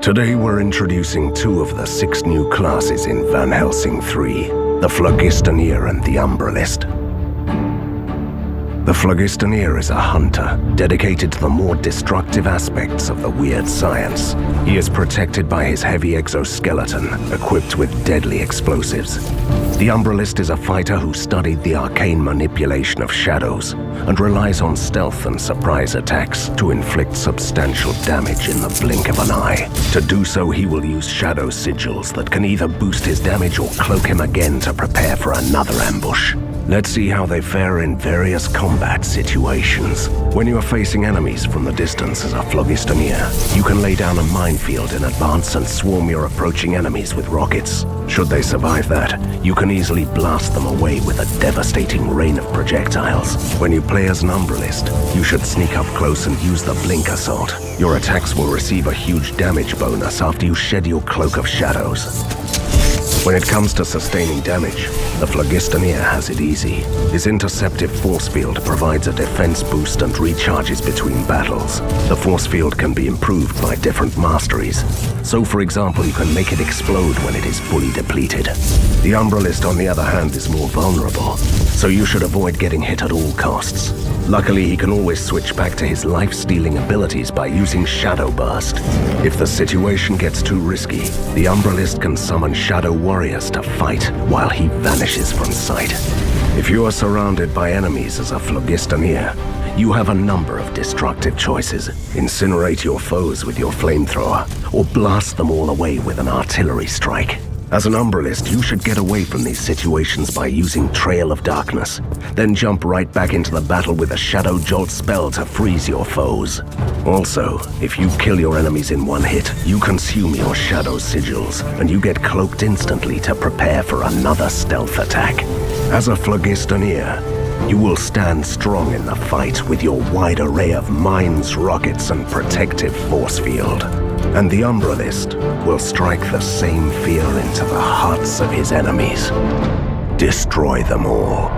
Today we're introducing two of the 6 new classes in Van Helsing 3, the Phlogistoneer and the Umbralist. The Phlogistoneer is a hunter, dedicated to the more destructive aspects of the weird science. He is protected by his heavy exoskeleton, equipped with deadly explosives. The Umbralist is a fighter who studied the arcane manipulation of shadows, and relies on stealth and surprise attacks to inflict substantial damage in the blink of an eye. To do so, he will use shadow sigils that can either boost his damage or cloak him again to prepare for another ambush. Let's see how they fare in various combat situations. When you are facing enemies from the distance as a Phlogistoneer, you can lay down a minefield in advance and swarm your approaching enemies with rockets. Should they survive that, you can easily blast them away with a devastating rain of projectiles. When you play as an Umbralist, you should sneak up close and use the Blink Assault. Your attacks will receive a huge damage bonus after you shed your cloak of shadows. When it comes to sustaining damage, the Phlogistoneer has it easy. His interceptive force field provides a defense boost and recharges between battles. The force field can be improved by different masteries. So for example, you can make it explode when it is fully depleted. The Umbralist, on the other hand, is more vulnerable, so you should avoid getting hit at all costs. Luckily, he can always switch back to his life-stealing abilities by using Shadow Burst. If the situation gets too risky, the Umbralist can summon Shadow Warriors to fight while he vanishes from sight. If you are surrounded by enemies as a Phlogistoneer, you have a number of destructive choices. Incinerate your foes with your flamethrower, or blast them all away with an artillery strike. As an Umbralist, you should get away from these situations by using Trail of Darkness, then jump right back into the battle with a Shadow Jolt spell to freeze your foes. Also, if you kill your enemies in one hit, you consume your Shadow Sigils, and you get cloaked instantly to prepare for another stealth attack. As a Phlogistoneer, you will stand strong in the fight with your wide array of mines, rockets, and protective force field. And the Umbralist will strike the same fear into the hearts of his enemies. Destroy them all.